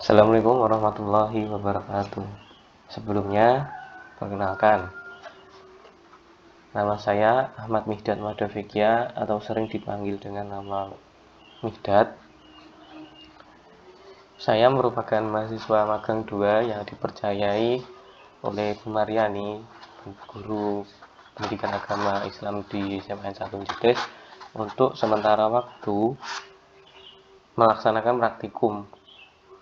Assalamualaikum warahmatullahi wabarakatuh. Sebelumnya, perkenalkan, nama saya Ahmad Mihdad Madafikia atau sering dipanggil dengan nama Mihdad. Saya merupakan mahasiswa magang 2 yang dipercayai oleh Bu Mariani, guru pendidikan agama Islam di SMN 1 Cites, untuk sementara waktu melaksanakan praktikum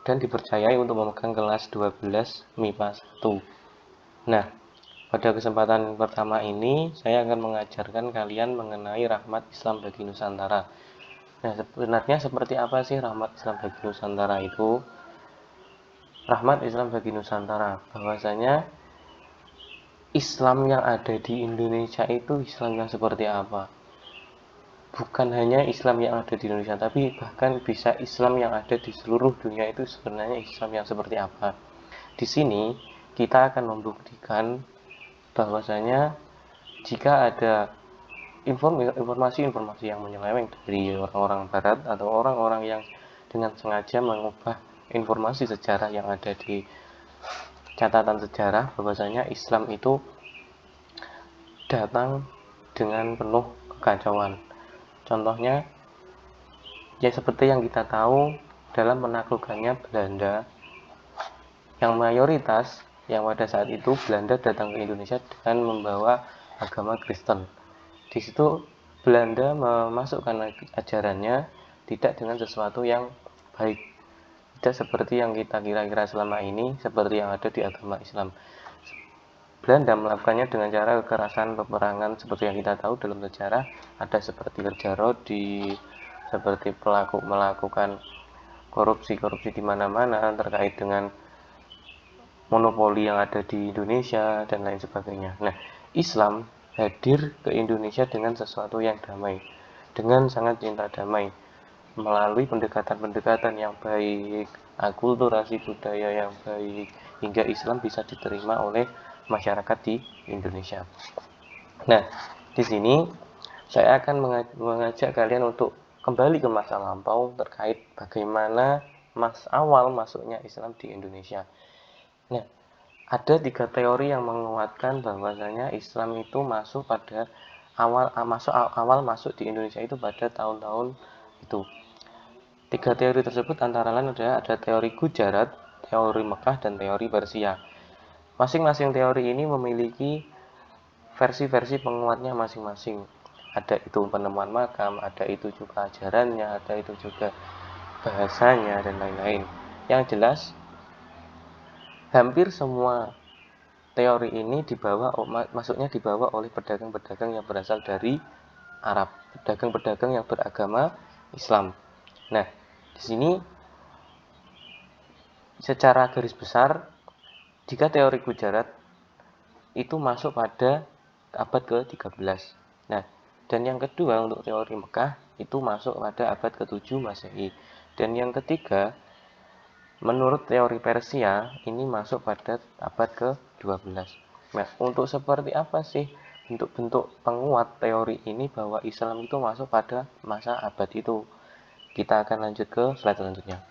dan dipercayai untuk memegang kelas 12 MIPA 1. Nah, pada kesempatan pertama ini saya akan mengajarkan kalian mengenai rahmat Islam bagi Nusantara. Nah, sebenarnya seperti apa sih rahmat Islam bagi Nusantara itu? Rahmat Islam bagi Nusantara, bahwasanya Islam yang ada di Indonesia itu Islam yang seperti apa? Bukan hanya Islam yang ada di Indonesia, tapi bahkan bisa Islam yang ada di seluruh dunia itu sebenarnya Islam yang seperti apa. Di sini kita akan membuktikan bahwasanya jika ada informasi-informasi yang menyeleweng dari orang-orang barat atau orang-orang yang dengan sengaja mengubah informasi sejarah yang ada di catatan sejarah, bahwasanya Islam itu datang dengan penuh kekacauan. Contohnya, ya seperti yang kita tahu dalam menaklukkannya Belanda, yang mayoritas yang pada saat itu Belanda datang ke Indonesia dengan membawa agama Kristen. Di situ Belanda memasukkan ajarannya tidak dengan sesuatu yang baik, tidak seperti yang kita kira-kira selama ini, seperti yang ada di agama Islam. Belanda melakukannya dengan cara kekerasan, peperangan, seperti yang kita tahu dalam sejarah, ada seperti kerja rodi, seperti pelaku melakukan korupsi di mana-mana terkait dengan monopoli yang ada di Indonesia dan lain sebagainya. Nah, Islam hadir ke Indonesia dengan sesuatu yang damai, dengan sangat cinta damai, melalui pendekatan-pendekatan yang baik, akulturasi budaya yang baik, hingga Islam bisa diterima oleh masyarakat di Indonesia. Nah, di sini saya akan mengajak kalian untuk kembali ke masa lampau terkait bagaimana awal masuknya Islam di Indonesia. Nah, ada 3 teori yang menguatkan bahwasanya Islam itu masuk pada awal masuk di Indonesia itu pada tahun-tahun itu. 3 teori tersebut antara lain ada teori Gujarat, teori Mekah, dan teori Persia. Masing-masing teori ini memiliki versi-versi penguatnya masing-masing. Ada itu penemuan makam, ada itu juga ajarannya, ada itu juga bahasanya, dan lain-lain. Yang jelas, hampir semua teori ini masuknya dibawa oleh pedagang-pedagang yang berasal dari Arab, pedagang-pedagang yang beragama Islam. Nah, di sini secara garis besar, jika teori Gujarat itu masuk pada abad ke-13. Nah, dan yang kedua untuk teori Mekah itu masuk pada abad ke-7 Masehi. Dan yang ketiga, menurut teori Persia ini masuk pada abad ke-12. Nah, untuk seperti apa sih bentuk-bentuk penguat teori ini bahwa Islam itu masuk pada masa abad itu? Kita akan lanjut ke slide selanjutnya.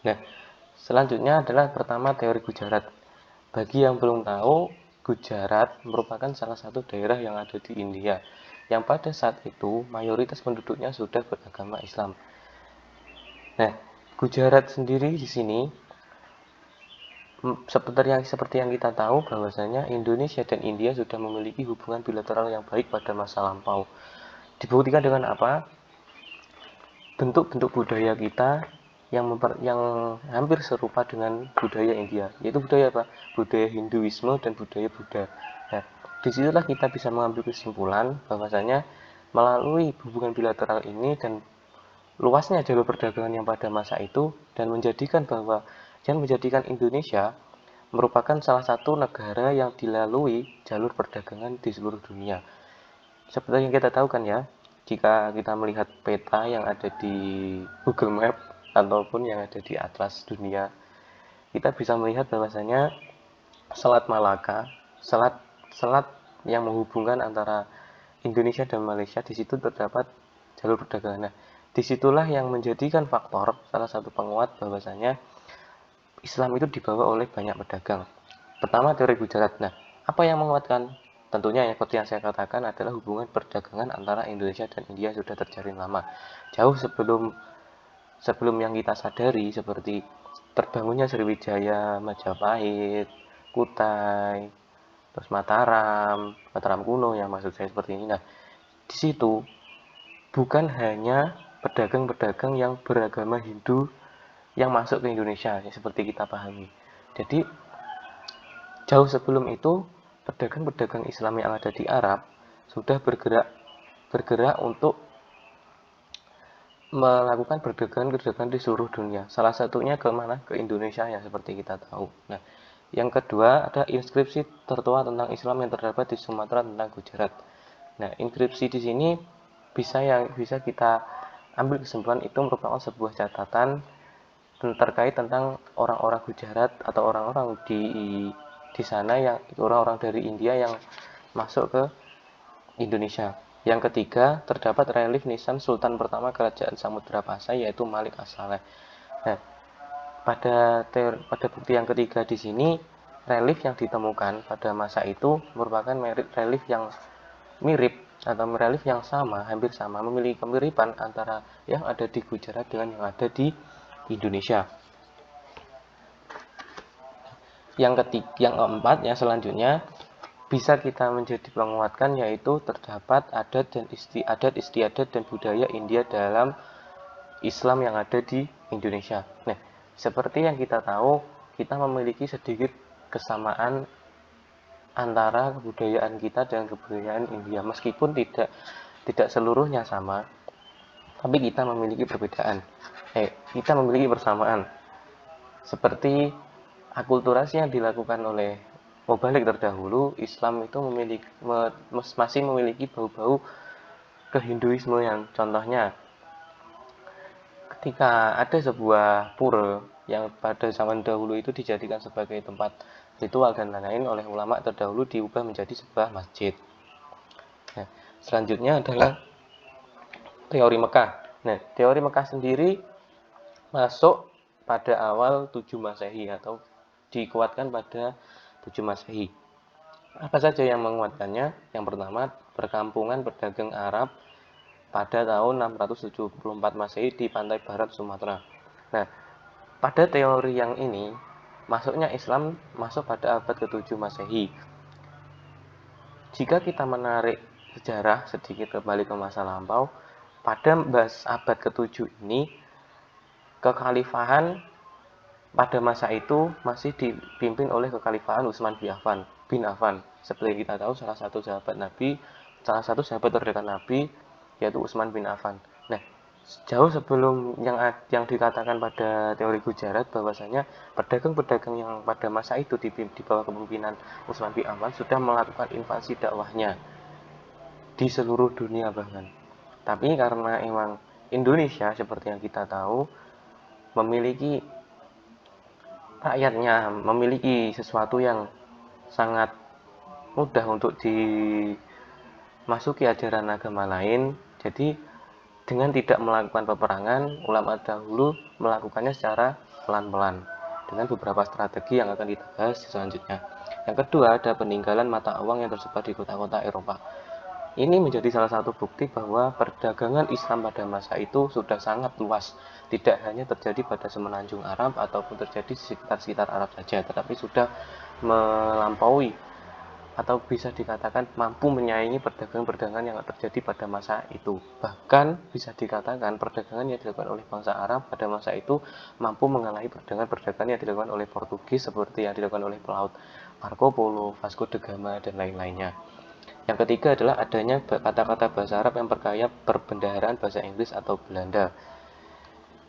Nah, selanjutnya adalah pertama teori Gujarat. Bagi yang belum tahu, Gujarat merupakan salah satu daerah yang ada di India, yang pada saat itu mayoritas penduduknya sudah beragama Islam. Nah, Gujarat sendiri di sini seperti yang kita tahu bahwasanya Indonesia dan India sudah memiliki hubungan bilateral yang baik pada masa lampau. Dibuktikan dengan apa? Bentuk-bentuk budaya kita yang hampir serupa dengan budaya India, yaitu budaya apa? Budaya Hinduisme dan budaya Buddha. Nah, disitulah kita bisa mengambil kesimpulan bahwasanya melalui hubungan bilateral ini dan luasnya jalur perdagangan yang pada masa itu dan menjadikan Indonesia merupakan salah satu negara yang dilalui jalur perdagangan di seluruh dunia. Seperti yang kita tahu kan ya, jika kita melihat peta yang ada di Google Map ataupun yang ada di atlas dunia, kita bisa melihat bahwasanya Selat Malaka, selat yang menghubungkan antara Indonesia dan Malaysia, di situ terdapat jalur perdagangan. Nah, Disitulah yang menjadikan faktor salah satu penguat bahwasanya Islam itu dibawa oleh banyak pedagang. Pertama, teori Gujarat. Nah, apa yang menguatkan? Tentunya yang seperti yang saya katakan adalah hubungan perdagangan antara Indonesia dan India sudah terjalin lama. Jauh sebelum yang kita sadari, seperti terbangunnya Sriwijaya, Majapahit, Kutai, terus Mataram kuno yang maksud saya seperti ini. Nah, di situ bukan hanya pedagang-pedagang yang beragama Hindu yang masuk ke Indonesia seperti kita pahami. Jadi jauh sebelum itu pedagang-pedagang Islam yang ada di Arab sudah bergerak untuk melakukan perdagangan di seluruh dunia. Salah satunya ke mana? Ke Indonesia ya seperti kita tahu. Nah, yang kedua ada inskripsi tertua tentang Islam yang terdapat di Sumatera tentang Gujarat. Nah, inskripsi di sini bisa kita ambil kesimpulan itu merupakan sebuah catatan terkait tentang orang-orang Gujarat atau orang-orang di sana yang orang-orang dari India yang masuk ke Indonesia. Yang ketiga, terdapat relief nisan Sultan pertama Kerajaan Samudra Pasai yaitu Malik As-Saleh. Nah, pada bukti yang ketiga di sini, relief yang ditemukan pada masa itu merupakan relief yang mirip atau relief yang sama, hampir sama, memiliki kemiripan antara yang ada di Gujarat dengan yang ada di Indonesia. Yang keempat, yang selanjutnya bisa kita menjadi penguatkan yaitu terdapat adat istiadat dan budaya India dalam Islam yang ada di Indonesia. Nah, seperti yang kita tahu, kita memiliki sedikit kesamaan antara kebudayaan kita dan kebudayaan India, meskipun tidak seluruhnya sama, tapi kita memiliki perbedaan. Kita memiliki persamaan. Seperti akulturasi yang dilakukan oleh Mubalik terdahulu, Islam itu masih memiliki bau-bau kehinduisme yang contohnya ketika ada sebuah pura yang pada zaman dahulu itu dijadikan sebagai tempat ritual dan lain-lain oleh ulama terdahulu diubah menjadi sebuah masjid. Nah, selanjutnya adalah teori Mekah. Nah, teori Mekah sendiri masuk pada awal 7 Masehi atau dikuatkan pada 7 Masehi. Apa saja yang menguatkannya? Yang pertama, perkampungan pedagang Arab pada tahun 674 Masehi di pantai barat Sumatera. Nah, pada teori yang ini, masuknya Islam masuk pada abad ke-7 Masehi. Jika kita menarik sejarah sedikit kembali ke masa lampau, pada abad ke-7 ini, kekhalifahan pada masa itu masih dipimpin oleh kekhalifahan Utsman bin Affan. Seperti kita tahu salah satu sahabat terdekat Nabi yaitu Utsman bin Affan. Nah, jauh sebelum yang dikatakan pada teori Gujarat bahwasanya pedagang-pedagang yang pada masa itu di bawah kepemimpinan Utsman bin Affan sudah melakukan invasi dakwahnya di seluruh dunia bahkan. Tapi karena emang Indonesia seperti yang kita tahu memiliki rakyatnya memiliki sesuatu yang sangat mudah untuk dimasuki ajaran agama lain. Jadi dengan tidak melakukan peperangan, ulama dahulu melakukannya secara pelan-pelan dengan beberapa strategi yang akan kita bahas selanjutnya. Yang kedua, ada peninggalan mata uang yang tersebar di kota-kota Eropa. Ini menjadi salah satu bukti bahwa perdagangan Islam pada masa itu sudah sangat luas, tidak hanya terjadi pada semenanjung Arab ataupun terjadi di sekitar Arab saja, tetapi sudah melampaui atau bisa dikatakan mampu menyaingi perdagangan-perdagangan yang terjadi pada masa itu. Bahkan bisa dikatakan perdagangan yang dilakukan oleh bangsa Arab pada masa itu mampu mengalahi perdagangan-perdagangan yang dilakukan oleh Portugis seperti yang dilakukan oleh pelaut Marco Polo, Vasco da Gama, dan lain-lainnya. Yang ketiga adalah adanya kata-kata bahasa Arab yang bergaya perbendaharaan bahasa Inggris atau Belanda.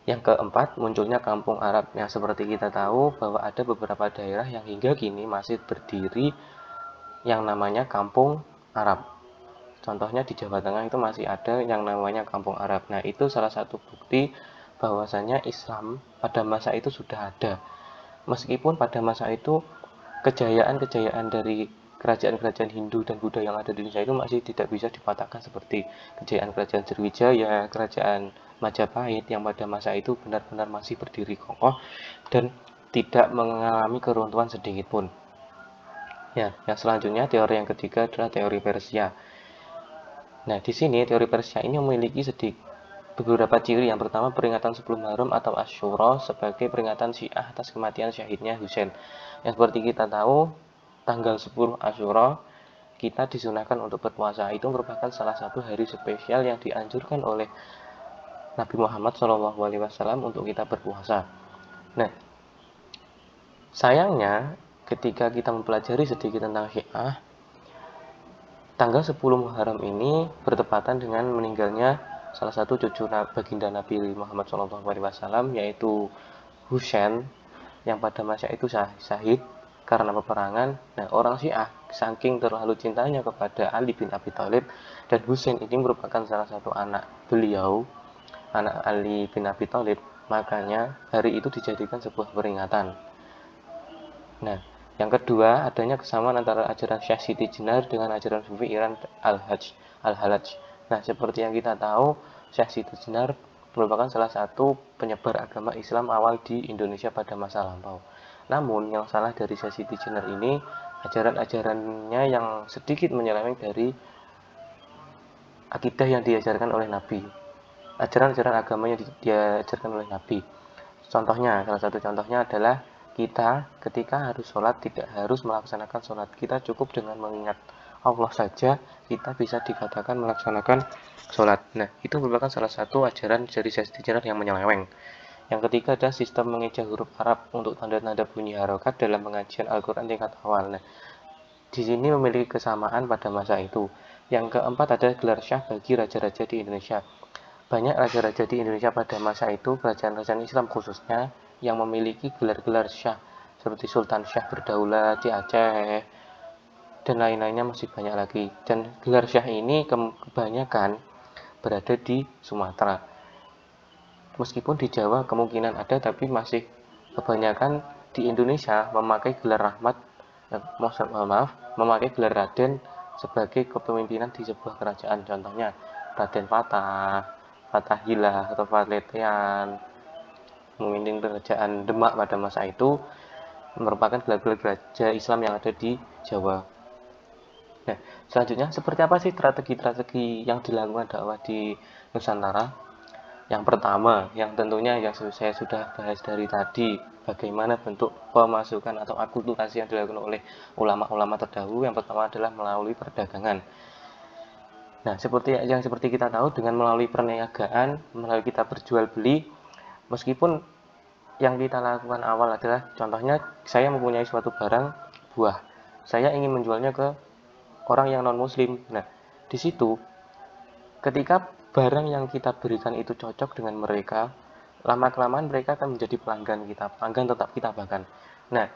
Yang keempat, munculnya kampung Arab yang seperti kita tahu bahwa ada beberapa daerah yang hingga kini masih berdiri yang namanya kampung Arab. Contohnya di Jawa Tengah itu masih ada yang namanya kampung Arab. Nah, itu salah satu bukti bahwasanya Islam pada masa itu sudah ada. Meskipun pada masa itu kejayaan-kejayaan dari kerajaan-kerajaan Hindu dan Buddha yang ada di Indonesia itu masih tidak bisa dipatahkan seperti kejayaan kerajaan Sriwijaya, kerajaan Majapahit yang pada masa itu benar-benar masih berdiri kokoh dan tidak mengalami keruntuhan sedikit pun. Ya, yang selanjutnya teori yang ketiga adalah teori Persia. Nah, di sini teori Persia ini memiliki beberapa ciri. Yang pertama, peringatan 10 Muharram atau Asyura sebagai peringatan Syiah atas kematian syahidnya Husain. Yang seperti kita tahu, tanggal 10 Asyura kita disunahkan untuk berpuasa. Itu merupakan salah satu hari spesial yang dianjurkan oleh Nabi Muhammad SAW untuk kita berpuasa. Nah, sayangnya ketika kita mempelajari sedikit tentang Syiah, tanggal 10 Muharram ini bertepatan dengan meninggalnya salah satu cucu baginda Nabi Muhammad SAW, yaitu Husain, yang pada masa itu syahid karena peperangan. Nah, orang Syiah saking terlalu cintanya kepada Ali bin Abi Thalib, dan Husain ini merupakan salah satu anak beliau, anak Ali bin Abi Thalib, makanya hari itu dijadikan sebuah peringatan. Nah, yang kedua, adanya kesamaan antara ajaran Syekh Siti Jenar dengan ajaran Sufi Iran Al-Halaj. Nah, seperti yang kita tahu, Syekh Siti Jenar merupakan salah satu penyebar agama Islam awal di Indonesia pada masa lampau. Namun, yang salah dari Syekh Siti Jenar ini, ajaran-ajarannya yang sedikit menyeleweng dari akidah yang diajarkan oleh Nabi. Ajaran-ajaran agama yang diajarkan oleh Nabi. Contohnya, salah satu contohnya adalah kita ketika harus sholat tidak harus melaksanakan sholat. Kita cukup dengan mengingat Allah saja, kita bisa dikatakan melaksanakan sholat. Nah, itu merupakan salah satu ajaran dari sejarah yang menyeleweng. Yang ketiga adalah sistem mengeja huruf Arab untuk tanda-tanda bunyi harokat dalam pengajian Al-Quran tingkat awal. Nah, di sini memiliki kesamaan pada masa itu. Yang keempat adalah gelar syah bagi raja-raja di Indonesia. Banyak raja-raja di Indonesia pada masa itu, kerajaan-kerajaan Islam khususnya, yang memiliki gelar-gelar syah, seperti Sultan Syah Berdaulat di Aceh, dan lain-lainnya masih banyak lagi. Dan gelar syah ini kebanyakan berada di Sumatera. Meskipun di Jawa kemungkinan ada, tapi masih kebanyakan di Indonesia memakai gelar rahmat, memakai gelar Raden sebagai kepemimpinan di sebuah kerajaan. Contohnya Raden Fatahillah atau Faletean, memimpin kerajaan Demak pada masa itu, merupakan gelar-gelar raja Islam yang ada di Jawa. Nah, selanjutnya seperti apa sih strategi-strategi yang dilakukan dakwah di Nusantara? Yang pertama, yang tentunya yang saya sudah bahas dari tadi, bagaimana bentuk pemasukan atau akulturasi yang dilakukan oleh ulama-ulama terdahulu. Yang pertama adalah melalui perdagangan. Nah, seperti kita tahu, dengan melalui perniagaan, melalui kita berjual beli, meskipun yang kita lakukan awal adalah, contohnya saya mempunyai suatu barang buah, saya ingin menjualnya ke orang yang non muslim. Nah, di situ ketika barang yang kita berikan itu cocok dengan mereka, lama kelamaan mereka akan menjadi pelanggan tetap kita bahkan. Nah,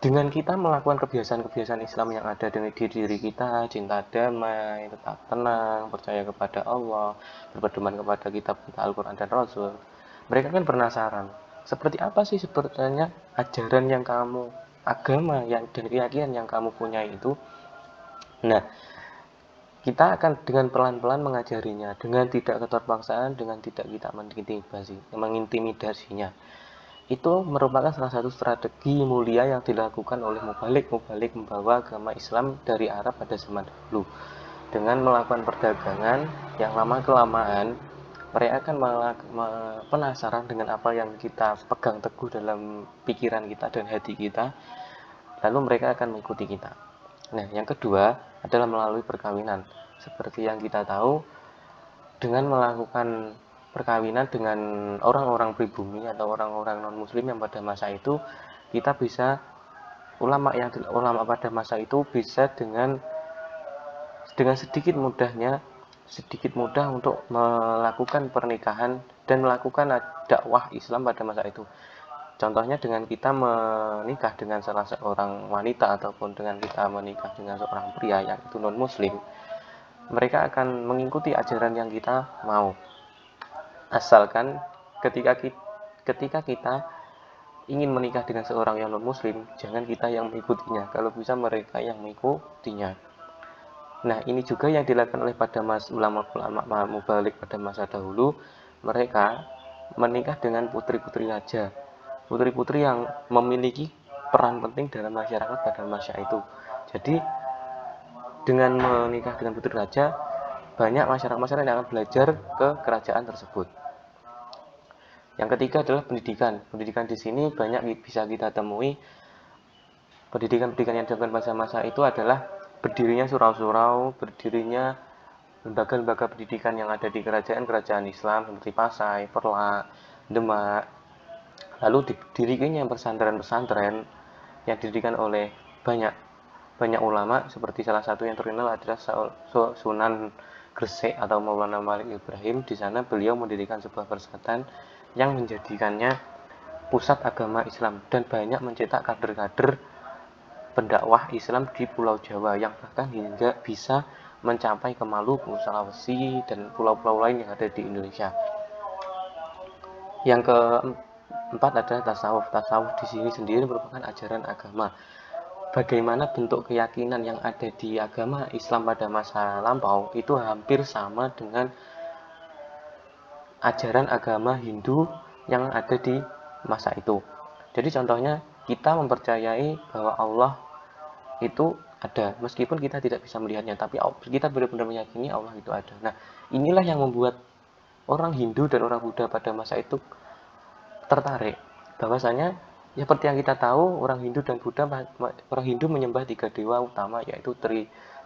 dengan kita melakukan kebiasaan-kebiasaan Islam yang ada di diri kita, cinta damai, tetap tenang, percaya kepada Allah, berpedoman kepada kitab Al-Quran dan Rasul, mereka kan penasaran, seperti apa sih sebetulnya ajaran yang kamu, agama dan keyakinan yang kamu punya itu. Nah, kita akan dengan pelan-pelan mengajarinya, dengan tidak keterpaksaan, dengan tidak kita mengintimidasinya. Itu merupakan salah satu strategi mulia yang dilakukan oleh mubalik membawa agama Islam dari Arab pada zaman dulu. Dengan melakukan perdagangan yang lama-kelamaan, mereka akan penasaran dengan apa yang kita pegang teguh dalam pikiran kita dan hati kita, lalu mereka akan mengikuti kita. Nah, yang kedua adalah melalui perkawinan. Seperti yang kita tahu, dengan melakukan perkawinan dengan orang-orang pribumi atau orang-orang non muslim yang pada masa itu, kita bisa ulama pada masa itu bisa dengan sedikit mudah untuk melakukan pernikahan dan melakukan dakwah Islam pada masa itu. Contohnya dengan kita menikah dengan salah seorang wanita ataupun dengan kita menikah dengan seorang pria yang itu non muslim, mereka akan mengikuti ajaran yang kita mau. Asalkan ketika kita ingin menikah dengan seorang yang non muslim, jangan kita yang mengikutinya, kalau bisa mereka yang mengikutinya. Nah, ini juga yang dilakukan oleh pada ulama-ulama mubalik pada masa dahulu. Mereka menikah dengan putri-putri raja, putri-putri yang memiliki peran penting dalam masyarakat pada masa itu. Jadi, dengan menikah dengan putri raja, banyak masyarakat yang akan belajar ke kerajaan tersebut. Yang ketiga adalah pendidikan. Pendidikan di sini banyak bisa kita temui. Pendidikan-pendidikan yang dilakukan pada masa itu adalah berdirinya surau-surau, berdirinya lembaga-lembaga pendidikan yang ada di kerajaan-kerajaan Islam seperti Pasai, Perla, Demak. Lalu didirikannya pesantren-pesantren yang didirikan oleh banyak banyak ulama, seperti salah satu yang terkenal adalah Sunan Gresik atau Maulana Malik Ibrahim. Di sana beliau mendirikan sebuah pesantren yang menjadikannya pusat agama Islam dan banyak mencetak kader-kader pendakwah Islam di Pulau Jawa yang bahkan hingga bisa mencapai ke Maluku, Sulawesi, dan pulau-pulau lain yang ada di Indonesia. Yang keempat adalah tasawuf. Tasawuf di sini sendiri merupakan ajaran agama. Bagaimana bentuk keyakinan yang ada di agama Islam pada masa lampau itu hampir sama dengan ajaran agama Hindu yang ada di masa itu. Jadi contohnya kita mempercayai bahwa Allah itu ada, meskipun kita tidak bisa melihatnya, tapi kita benar-benar meyakini Allah itu ada. Nah, inilah yang membuat orang Hindu dan orang Buddha pada masa itu tertarik. Bahwasanya ya seperti yang kita tahu, orang Hindu dan Buddha, orang Hindu menyembah 3 dewa utama, yaitu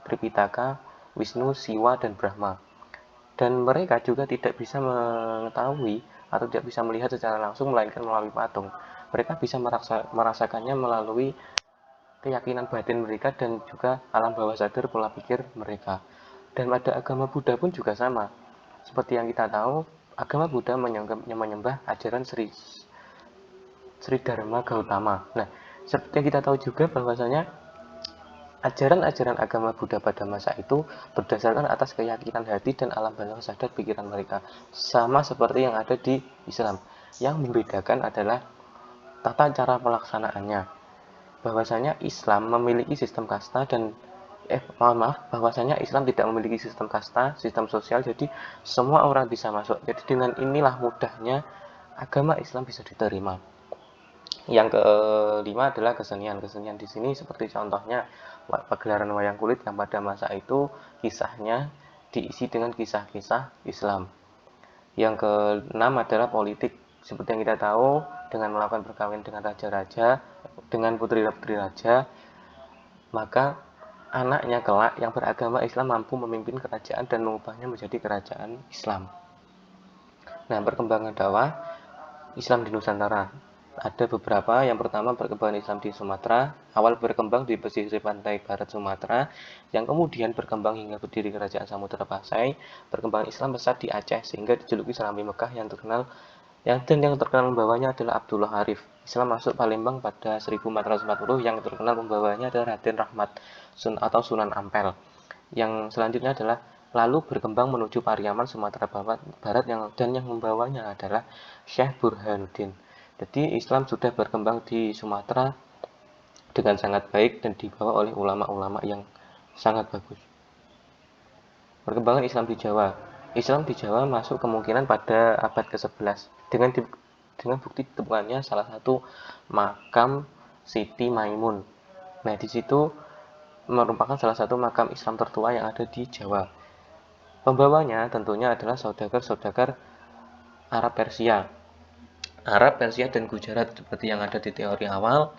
Tripitaka, Wisnu, Siwa, dan Brahma. Dan mereka juga tidak bisa mengetahui atau tidak bisa melihat secara langsung, melainkan melalui patung. Mereka bisa merasakannya melalui keyakinan batin mereka dan juga alam bawah sadar, pola pikir mereka. Dan pada agama Buddha pun juga sama. Seperti yang kita tahu, agama Buddha menyembah ajaran Sri Dharma Gautama. Nah, seperti yang kita tahu juga bahwasanya ajaran-ajaran agama Buddha pada masa itu berdasarkan atas keyakinan hati dan alam bawah sadar pikiran mereka. Sama seperti yang ada di Islam. Yang membedakan adalah tata cara pelaksanaannya. Bahwasanya Islam memiliki sistem kasta dan bahwasanya Islam tidak memiliki sistem kasta, sistem sosial, jadi semua orang bisa masuk. Jadi dengan inilah mudahnya agama Islam bisa diterima. Yang kelima adalah kesenian. Kesenian di sini seperti contohnya pagelaran wayang kulit yang pada masa itu kisahnya diisi dengan kisah-kisah Islam. Yang keenam adalah politik. Seperti yang kita tahu, dengan melakukan perkawinan dengan raja-raja, dengan putri-putri raja, maka anaknya kelak yang beragama Islam mampu memimpin kerajaan dan mengubahnya menjadi kerajaan Islam. Nah, perkembangan dakwah Islam di Nusantara ada beberapa. Yang pertama, perkembangan Islam di Sumatera. Awal berkembang di pesisir pantai barat Sumatera, yang kemudian berkembang hingga berdiri kerajaan Samudra Pasai. Perkembangan Islam besar di Aceh sehingga dijuluki Serambi Mekah, yang terkenal membawanya adalah Abdullah Arif. Islam masuk Palembang pada 1440, yang terkenal membawanya adalah Raden Rahmat atau Sunan Ampel. Yang selanjutnya adalah lalu berkembang menuju Pariaman, Sumatera Barat, dan yang membawanya adalah Syekh Burhanuddin. Jadi Islam sudah berkembang di Sumatera dengan sangat baik dan dibawa oleh ulama-ulama yang sangat bagus. Perkembangan Islam di Jawa. Islam di Jawa masuk kemungkinan pada abad ke-11 dengan bukti ditemukannya salah satu makam Siti Maimun. Nah, di situ merupakan salah satu makam Islam tertua yang ada di Jawa. Pembawanya tentunya adalah saudagar-saudagar Arab Persia dan Gujarat seperti yang ada di teori awal.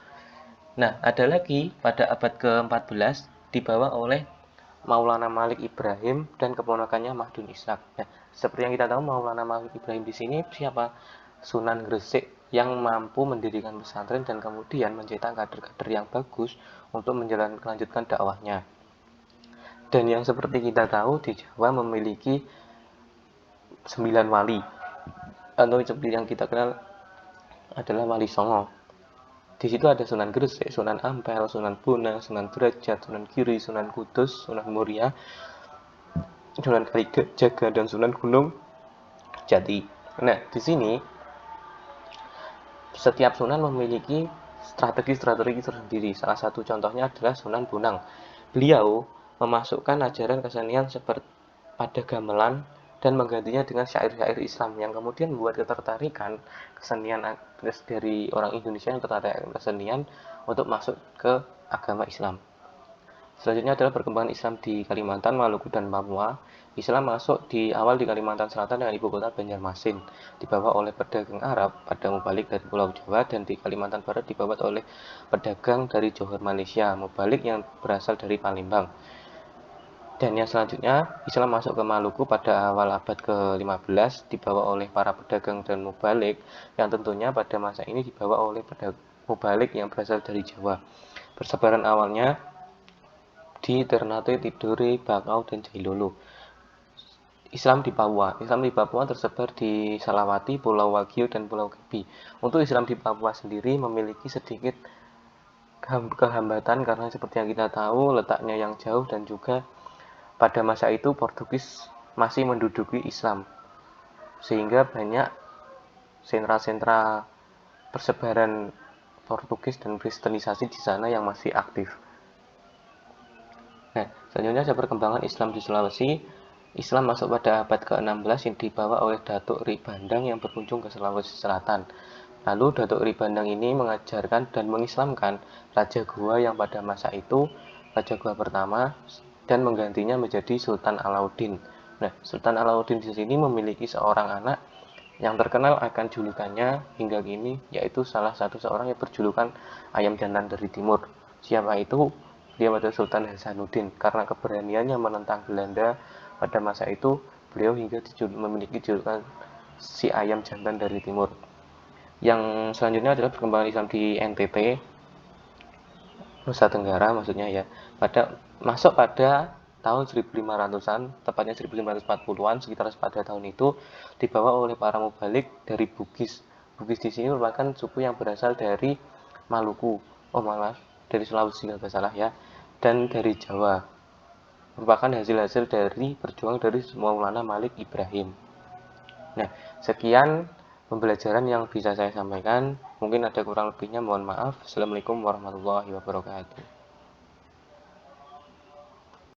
Nah, ada lagi pada abad ke-14 dibawa oleh Maulana Malik Ibrahim dan keponakannya Mahdun Ishaq. Nah, seperti yang kita tahu, Maulana Malik Ibrahim di sini siapa? Sunan Gresik yang mampu mendirikan pesantren dan kemudian mencetak kader-kader yang bagus untuk melanjutkan dakwahnya. Dan yang seperti kita tahu, di Jawa memiliki 9 wali, atau seperti yang kita kenal adalah Wali Songo. Di situ ada Sunan Gresik, Sunan Ampel, Sunan Bonang, Sunan Derajat, Sunan Giri, Sunan Kudus, Sunan Muria, Sunan Kalijaga, dan Sunan Gunung Jati. Nah, di sini setiap sunan memiliki strategi-strategi tersendiri. Salah satu contohnya adalah Sunan Bonang. Beliau memasukkan ajaran kesenian seperti pada gamelan dan menggantinya dengan syair-syair Islam yang kemudian membuat ketertarikan kesenian dari orang Indonesia yang tertarik kesenian untuk masuk ke agama Islam. Selanjutnya adalah perkembangan Islam di Kalimantan, Maluku, dan Papua. Islam masuk di awal di Kalimantan Selatan dengan ibu kota Banjarmasin, dibawa oleh pedagang Arab pada mubalik dari Pulau Jawa, dan di Kalimantan Barat dibawa oleh pedagang dari Johor Malaysia, mubalik yang berasal dari Palembang. Dan yang selanjutnya, Islam masuk ke Maluku pada awal abad ke-15, dibawa oleh para pedagang dan mubalik, yang tentunya pada masa ini dibawa oleh pedagang mubalik yang berasal dari Jawa. Persebaran awalnya di Ternate, Tidore, Bakau, dan Jailolo. Islam di Papua tersebar di Salawati, Pulau Wagio, dan Pulau Gabi. Untuk Islam di Papua sendiri memiliki sedikit kehambatan karena seperti yang kita tahu letaknya yang jauh dan juga pada masa itu Portugis masih menduduki Islam, sehingga banyak sentra-sentra persebaran Portugis dan Kristenisasi di sana yang masih aktif. Nah, selanjutnya ada perkembangan Islam di Sulawesi. Islam masuk pada abad ke-16 yang dibawa oleh Datuk Ri Bandang yang berkunjung ke Sulawesi Selatan. Lalu Datuk Ri Bandang ini mengajarkan dan mengislamkan Raja Goa yang pada masa itu Raja Goa pertama dan menggantinya menjadi Sultan Alauddin. Nah, Sultan Alauddin di sini memiliki seorang anak yang terkenal akan julukannya hingga kini, yaitu salah satu seorang yang berjulukan Ayam Jantan dari Timur. Siapa itu? Dia adalah Sultan Hasanuddin. Karena keberaniannya menentang Belanda pada masa itu, beliau hingga memiliki julukan si Ayam Jantan dari Timur. Yang selanjutnya adalah perkembangan Islam di NTT, Nusa Tenggara maksudnya ya. Masuk pada tahun 1500-an, tepatnya 1540-an, sekitar pada tahun itu dibawa oleh para mubalik dari Bugis. Bugis di sini merupakan suku yang berasal dari Maluku, dari Sulawesi kalau salah ya, dan dari Jawa. Merupakan hasil-hasil dari perjuangan dari Maulana Malik Ibrahim. Nah, sekian pembelajaran yang bisa saya sampaikan. Mungkin ada kurang lebihnya, mohon maaf. Assalamualaikum warahmatullahi wabarakatuh.